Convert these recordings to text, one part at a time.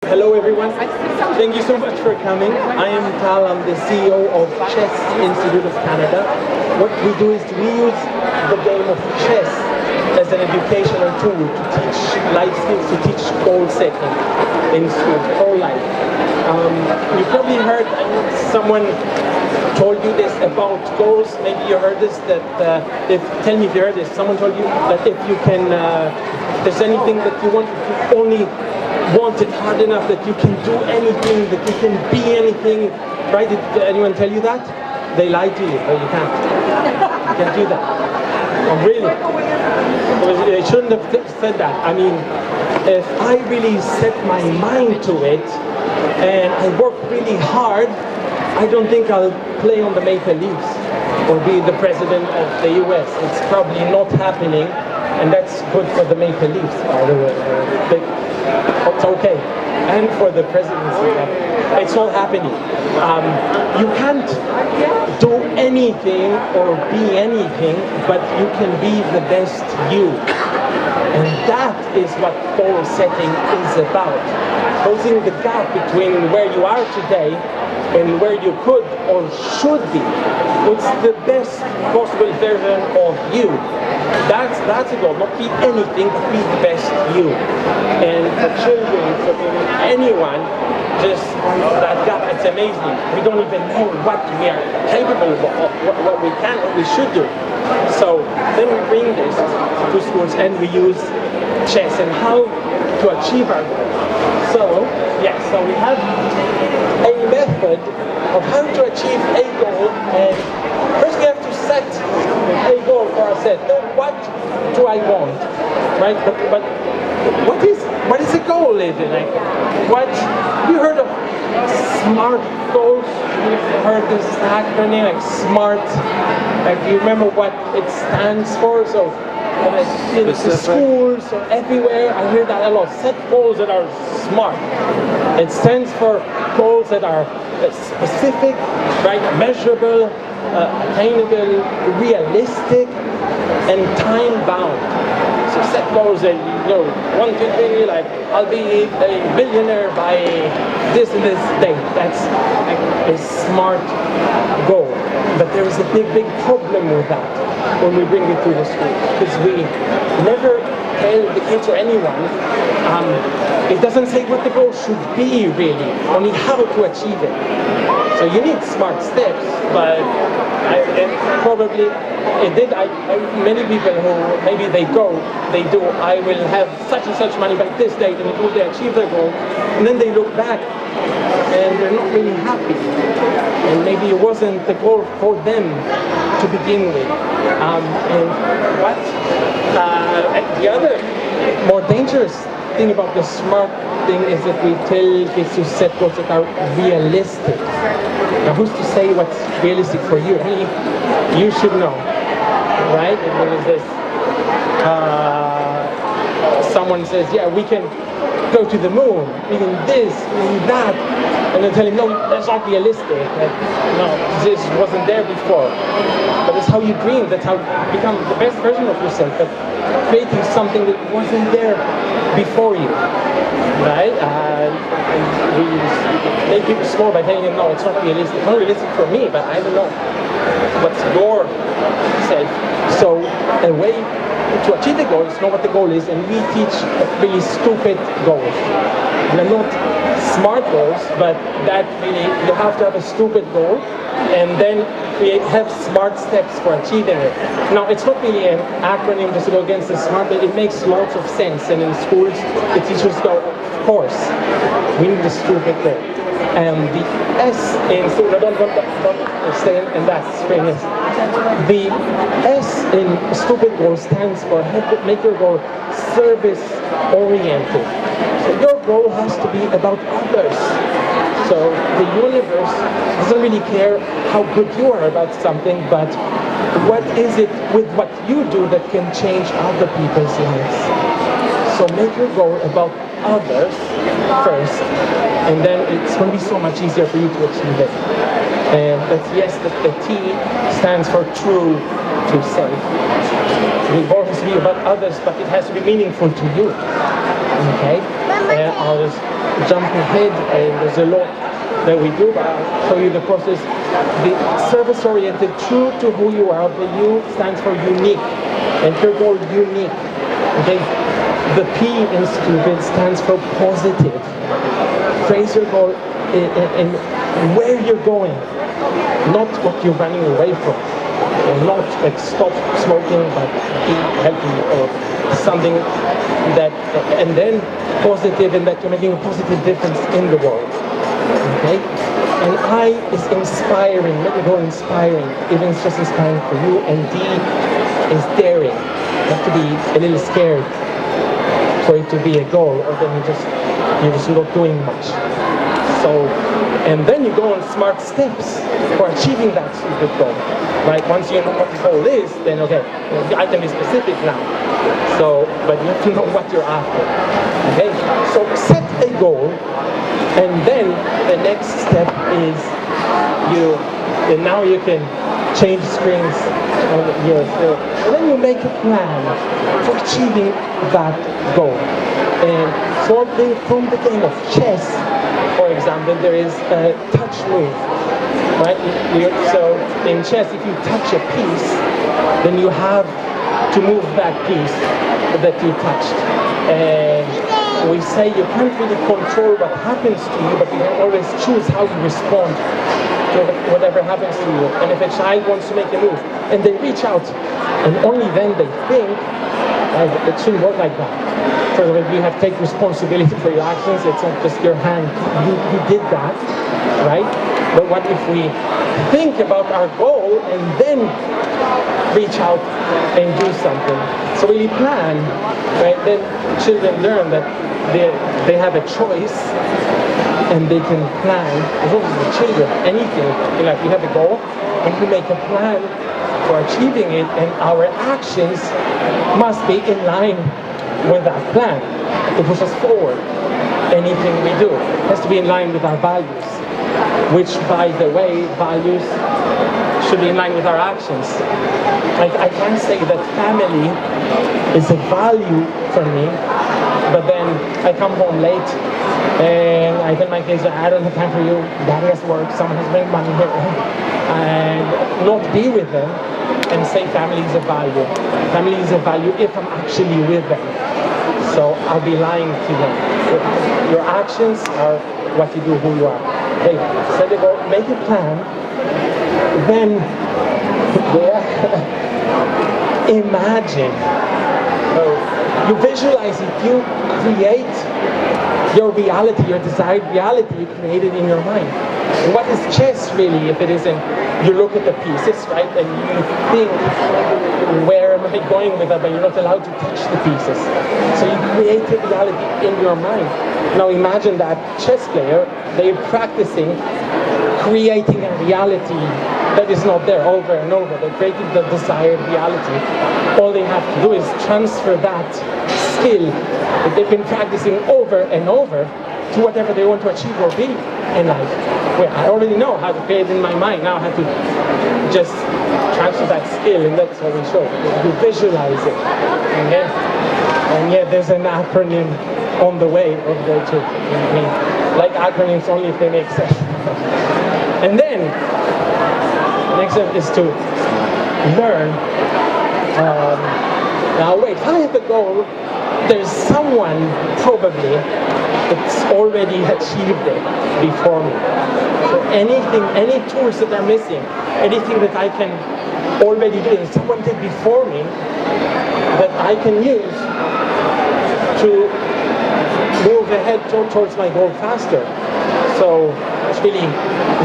Hello everyone. Thank you so much for coming. I am Tal, I'm the CEO of Chess Institute of Canada. What we do is we use the game of chess as an educational tool to teach life skills, to teach goal setting in school, whole life. You probably heard someone told you this about goals. Maybe you heard this, that tell me if you heard this. Someone told you that if you can, if there's anything that you want, if you only want it hard enough, that you can do anything, that you can be anything, right? Did anyone tell you that? They lied to you. Oh, you can't. You can't do that. Oh, really? They shouldn't have said that. I mean, if I really set my mind to it and I work really hard, I don't think I'll play on the Maple Leafs or be the president of the US. It's probably not happening, and that's good for the Maple Leafs, by the way. It's okay, and for the presidency. It's all happening. You can't do anything or be anything, but you can be the best you. And that is what goal setting is about. Closing the gap between where you are today and where you could or should be. What's the best possible version of you? That's a goal. Not be anything, but be the best you. And for children, for anyone, just that gap, it's amazing. We don't even know what we are capable of, what we can, what we should do. So then we bring this to schools and we use chess and how to achieve our goal. So, yes, so we have a method of how to achieve a goal, and first we have to set a goal for ourselves. Now, what do I want, right? But what is a goal even? Like, what you heard of SMART goals? You've heard this acronym, like SMART. Like, do you remember what it stands for? So in the schools or everywhere, I hear that a lot. Set goals that are SMART. It stands for goals that are specific, right? Measurable, attainable, realistic, and time-bound. So set goals that, 1, 2, 3, like, I'll be a billionaire by this and this date. That's a SMART goal. But there is a big problem with that when we bring it to the school, because we never tell the kids or anyone, it doesn't say what the goal should be really, only how to achieve it. So you need SMART steps, but many people who maybe they do, I will have such and such money by this date, and they achieve their goal, and then they look back and they're not really happy. And maybe it wasn't the goal for them to begin with. The other more dangerous thing about the SMART thing is that we tell kids to set goals that are realistic. Now, who's to say what's realistic for you? I mean, you should know, right? And there is this, someone says, yeah, we can go to the moon, we can this, we can that, and then tell him, no, that's not realistic. No, this wasn't there before. But that's how you dream, that's how you become the best version of yourself, but creating something that wasn't there before you, right? And we make people small by telling them, no, it's not realistic. It's not realistic for me, but I don't know what's your self. So a way to achieve the goal is know what the goal is, and we teach really stupid goals. They're not SMART goals, but that really, you have to have a stupid goal and then have SMART steps for achieving it. Now, it's not really an acronym just to go against the SMART, but it makes lots of sense. And in schools, the teachers go, of course, we need the stupid goal. And the S in stupid, don't stay in that screen. The S in stupid goal stands for make your goal service oriented. So your goal has to be about others. So the universe doesn't really care how good you are about something, but what is it with what you do that can change other people's lives. So make your goal about others first, and then it's going to be so much easier for you to achieve it. And that's yes, the T stands for true to self. The goal has to be about others, but it has to be meaningful to you. Okay? I'll just jump ahead, and there's a lot that we do, but I'll show you the process. The service-oriented, true to who you are. The U stands for unique, and your goal unique. Okay, the P in stupid stands for positive. Phrase your goal in where you're going, not what you're running away from. Or not like stop smoking, but be healthy or something that, and then positive in that you're making a positive difference in the world. Okay? And I is inspiring, make it go inspiring, even it's just inspiring for you. And D is daring. You have to be a little scared for it to be a goal, or then you're just not doing much. So, and then you go on smart steps for achieving that stupid goal. Right? Once you know what the goal is, then okay, I can be specific now. So, but you have to know what you're after. Okay? So set a goal, and then the next step is and now you can change screens on your phone. And then you make a plan for achieving that goal. And something from the game of chess, for example, there is a touch move. Right? So in chess, if you touch a piece, then you have to move that piece that you touched. And we say you can't really control what happens to you, but you can always choose how you respond to whatever happens to you. And if a child wants to make a move, and they reach out, and only then they think, it shouldn't work like that. So you have to take responsibility for your actions. It's not just your hand. You did that, right? But what if we think about our goal and then reach out and do something? So we plan, right? Then children learn that they have a choice and they can plan. As long as the children, anything, like we have a goal and we make a plan for achieving it, and our actions must be in line with that plan to push us forward. Anything we do has to be in line with our values, which, by the way, values should be in line with our actions. I can't say that family is a value for me, but then I come home late and I tell my kids, I don't have time for you, daddy has work, someone has to bring money here, and not be with them and say family is a value. Family is a value if I'm actually with them. So I'll be lying to them. Your actions are what you do, who you are. Okay, set a goal, make a plan, then imagine. You visualize it, you create your reality, your desired reality you created in your mind. And what is chess really if it isn't, you look at the pieces, right, and you think, where am I going with that, but you're not allowed to touch the pieces. So you create a reality in your mind. Now imagine that chess player, they're practicing creating a reality that is not there over and over. They're creating the desired reality. All they have to do is transfer that skill that they've been practicing over and over to whatever they want to achieve or be in life. Well, I already know how to create it in my mind. Now I have to just transfer that skill, and that's what we show. You visualize it. Okay? And yet there's an acronym on the way over there too. I mean, like acronyms only if they make sense. And then the next step is to learn. Now wait, if I have a goal, there's someone probably that's already achieved it before me. So anything, any tools that are missing, anything that I can already do, that someone did before me, that I can use to move ahead towards my goal faster. So it's really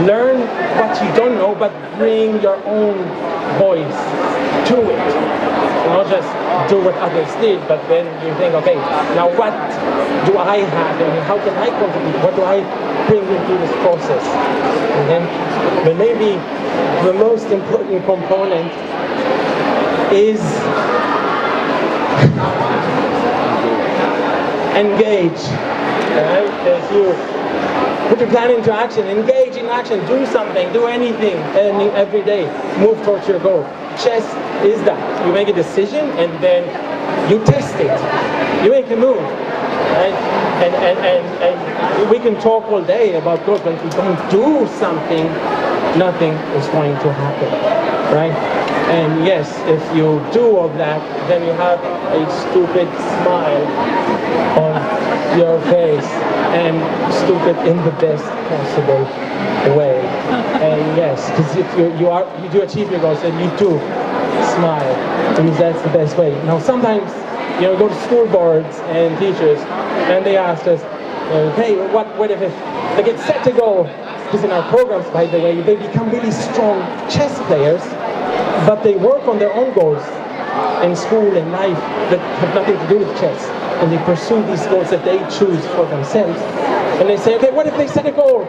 learn what you don't know, but bring your own voice to it. So not just do what others did, but then you think, okay, now what do I have and how can I contribute? What do I bring into this process? And then, but maybe the most important component is engage. Right? As you put your plan into action, engage in action, do something, do anything every day, move towards your goal. Chess is that. You make a decision and then you test it. You make a move. Right? And we can talk all day about growth, but if we don't do something, nothing is going to happen, right? And yes, if you do all that, then you have a stupid smile on your face, and stupid in the best possible way. And yes, because if you do achieve your goals, then you do smile, because that's the best way. Now sometimes, you know, we go to school boards and teachers, and they ask us, hey, what if they get set to go? Because in our programs, by the way, they become really strong chess players, but they work on their own goals in school and life that have nothing to do with chess. And they pursue these goals that they choose for themselves. And they say, okay, what if they set a goal?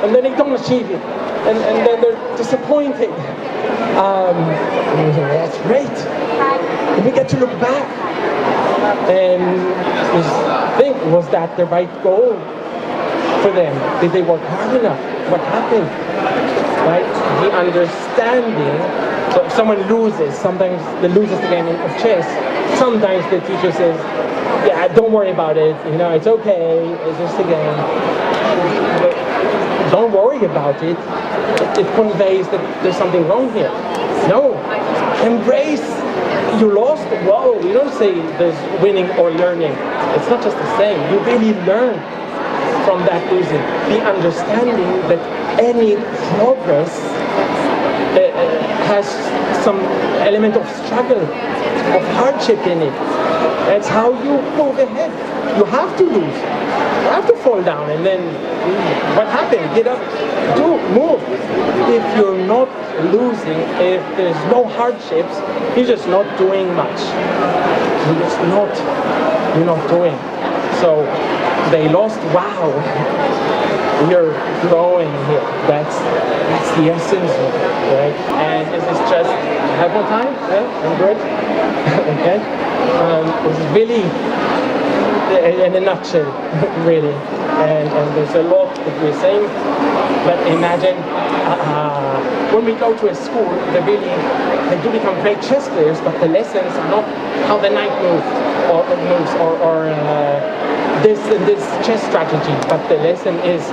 And then they don't achieve it. And then they're disappointed. And we say, well, that's great. And we get to look back and just think, was that the right goal for them? Did they work hard enough? What happened? Right? The understanding. So if someone loses, sometimes they loses the game of chess. Sometimes the teacher says, yeah, don't worry about it. You know, it's okay. It's just a game. But don't worry about it. It conveys that there's something wrong here. No. Embrace. You lost. Whoa. You don't say there's winning or learning. It's not just the same. You really learn from that losing. The understanding that any progress has some element of struggle, of hardship in it. That's how you move ahead. You have to lose. You have to fall down, and then what happened? Get up, move. If you're not losing, if there's no hardships, you're just not doing much. You're not doing. So they lost. Wow. You're growing here. That's the essence of it, right? And is this just have more time? Yeah, I'm good. Okay. It's really in a nutshell, really. And there's a lot that we're saying. But imagine when we go to a school, they do become great chess players, but the lessons are not how the knight moves or this chess strategy, but the lesson is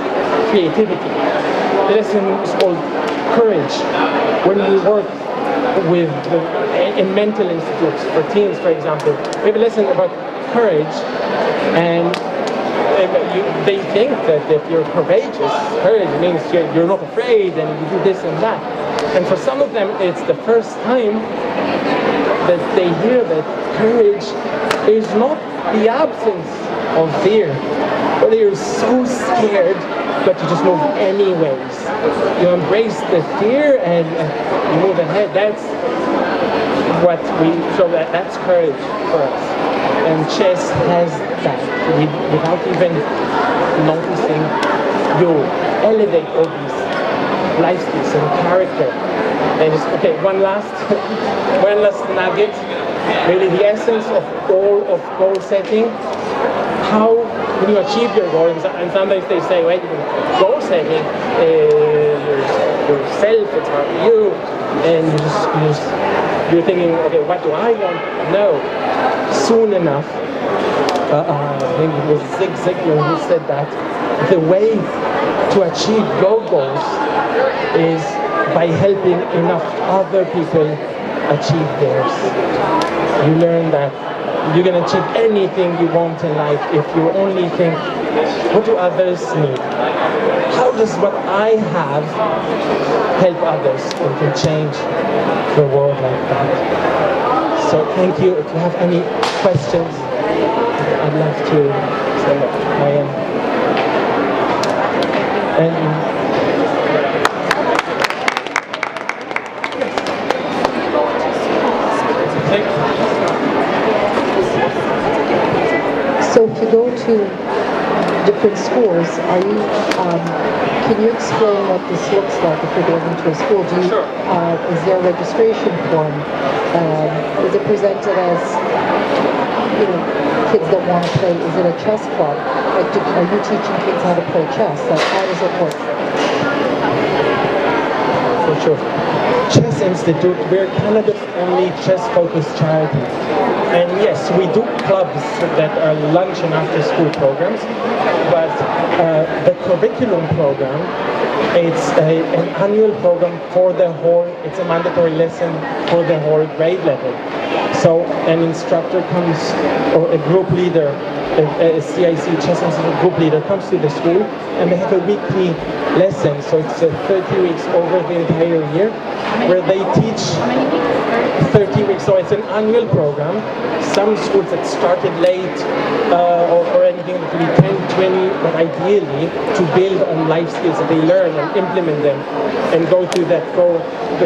creativity. The lesson is called courage. When we work in mental institutes for teens, for example, we have a lesson about courage, and they think that if you're courageous, courage means you're not afraid and you do this and that. And for some of them, it's the first time that they hear that courage is not the absence of fear, but you're so scared, but you just move anyways. You embrace the fear and you move ahead. That's what that's courage for us. And chess has that. Without even noticing, you elevate all these life skills and character. And it's, okay, one last nugget. Really, the essence of goal setting. How when you achieve your goal, and sometimes they say, wait, goal setting is yourself, it's about you, and you're thinking, okay, what do I want? No. Soon enough, I think it was Zig Ziglar who said that the way to achieve your goals is by helping enough other people achieve theirs. You learn that you can achieve anything you want in life if you only think, what do others need? How does what I have help others? We can change the world like that. So thank you. If you have any questions, I'd love to say I am. And so if you go to different schools, can you explain what this looks like if you're going into a school? Sure. Is there a registration form? Is it presented as, kids that want to play? Is it a chess club? Are you teaching kids how to play chess? How does it work? For Sure. Chess Institute, we're Canada's only chess-focused charity. And yes, we do clubs that are lunch and after-school programs, but the curriculum program, it's an annual program for the whole, it's a mandatory lesson for the whole grade level. So an instructor comes, or a group leader, a CIC Chess Institute group leader comes to the school, and they have a weekly lesson. So it's 30 weeks over the entire year, where they teach 30 weeks. So it's an annual program. Some schools that started late, or anything that will be 10, 20, but ideally to build on life skills that they learn and implement them and go through the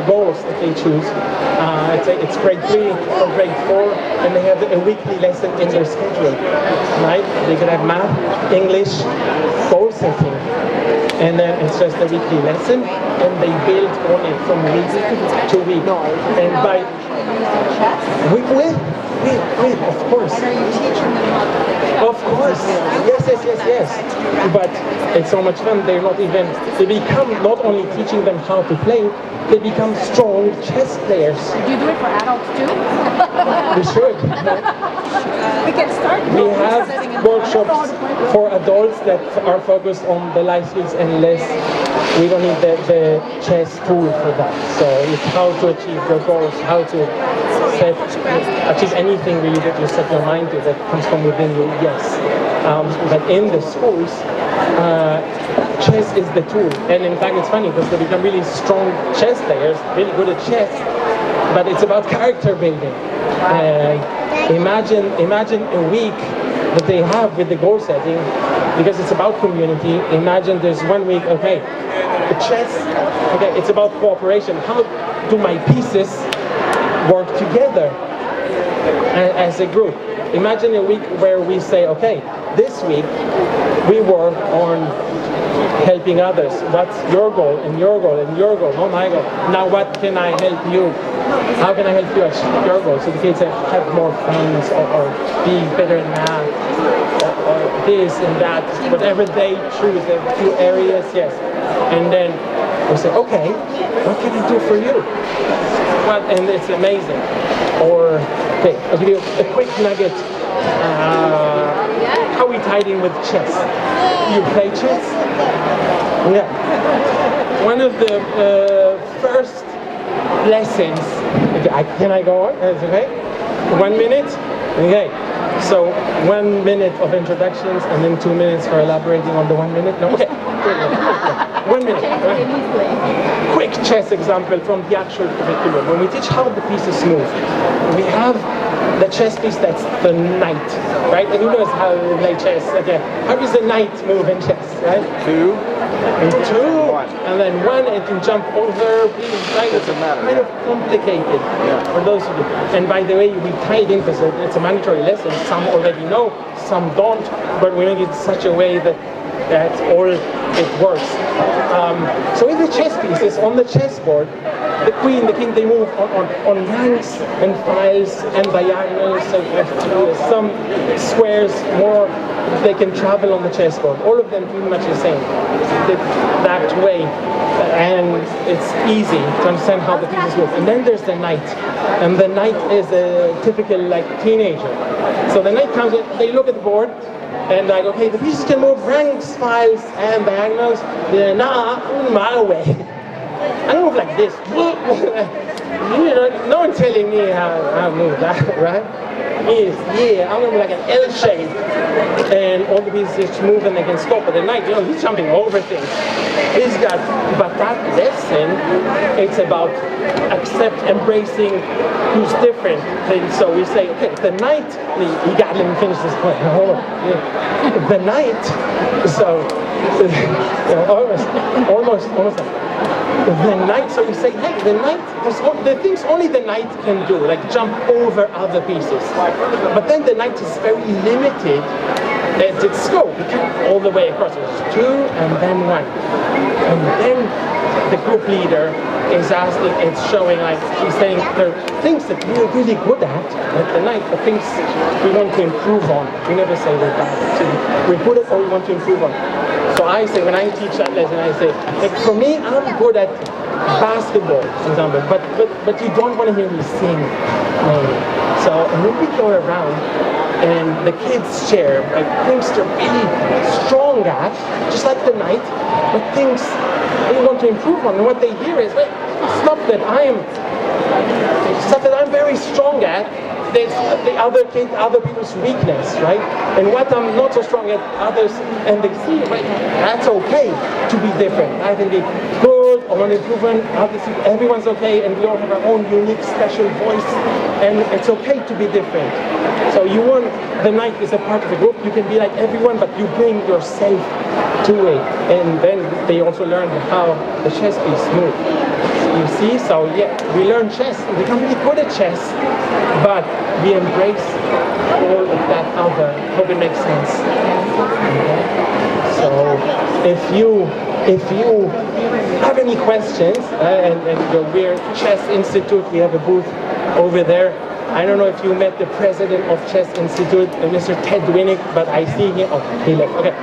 goals that they choose. It's grade 3 or grade 4, and they have a weekly lesson in their schedule, right? They can have math, English, goal setting, and then it's just a weekly lesson, and they build on it from week to week. And by of course. And are you teaching them how to play? Of course, yes. But it's so much fun. They become not only teaching them how to play, they become strong chess players. Do you do it for adults too? We should. We can start. We have workshops for adults that are focused on the life skills and less. We don't need the chess tool for that. So it's how to achieve your goals, how to achieve anything really that you set your mind to that comes from within you, yes. But in the schools, chess is the tool. And in fact, it's funny because they become really strong chess players, really good at chess, but it's about character building. Imagine a week that they have with the goal setting, because it's about community. Imagine there's 1 week, okay, the chess, okay, it's about cooperation. How do my pieces work together as a group? Imagine a week where we say, okay, this week we work on helping others. What's your goal and your goal and your goal? Oh my God. Now what can I help you? How can I help you achieve your goal? So the kids have more friends or be better in math or this and that, whatever they choose, the few areas, yes. And then we say, okay, what can I do for you? And it's amazing. Or, okay, I'll give you a quick nugget. How we tied in with chess. You play chess? Yeah. One of the first lessons, can I go on? That's okay? 1 minute? Okay. So 1 minute of introductions and then 2 minutes for elaborating on the 1 minute? No? Okay. 1 minute. Right? Quick chess example from the actual curriculum. When we teach how the pieces move, we have the chess piece that's the knight, right? And who knows how to play chess? Okay. How does the knight move in chess, right? 2. And 2, and then 1, it can jump over, right? It's kind of complicated for those who do. And by the way, we tie it in because it's a mandatory lesson. Some already know, some don't, but we make it in such a way that that's all it works. So with the chess pieces on the chessboard, the queen, the king, they move on ranks and files and diagonals, and some squares more. They can travel on the chessboard. All of them pretty much the same, that way. And it's easy to understand how the pieces move. And then there's the knight. And the knight is a typical teenager. So the knight comes in, they look at the board, and like, okay, the pieces can move ranks, files, and diagonals. They're my way. I move like this. No one telling me how I move that, right? I'm gonna be like an L shape, and all the pieces move and they can stop. But at night, he's jumping over things. But that lesson, it's about embracing who's different. And so we say, okay, the knight. You got let me finish this point. Hold on. Yeah. The knight. So almost. The knight, so you say, hey, the knight, the things only the knight can do, like jump over other pieces. But then the knight is very limited at its scope. You can't all the way across. It's 2 and then 1. And then the group leader is asking, it's showing, he's saying there are things that we're really good at, like the knight, the things we want to improve on. We never say we're bad. So we're good at what we want to improve on. So So I say, when I teach that lesson, I say, like, for me, I'm good at basketball, for example, but you don't want to hear me sing, maybe. So, and when we go around, and the kids share like things they're really strong at, just like the night, but things they want to improve on. And what they hear is, wait, stuff that I'm very strong at. There's the other people's weakness, right? And what I'm not so strong at, others, and they see, right? That's okay to be different. I think it's good, I want improvement, obviously everyone's okay, and we all have our own unique, special voice, and it's okay to be different. So you want, the night is a part of the group, you can be like everyone, but you bring yourself to it. And then they also learn how the chess is smooth. You see, so yeah, we learn chess, and we become really good at chess, but we embrace all of that other, hope it makes sense. Okay? So if you have any questions, and we're Chess Institute, we have a booth over there. I don't know if you met the president of Chess Institute, Mr. Ted Winnick, but I see him, oh, he left, okay.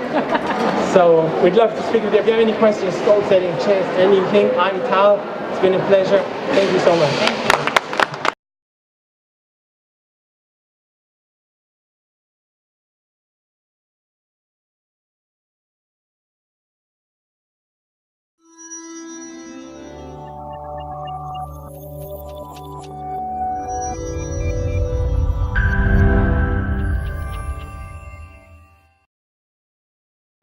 So we'd love to speak with you. If you have any questions, goal setting, chess, anything, I'm Tal. It's been a pleasure. Thank you so much.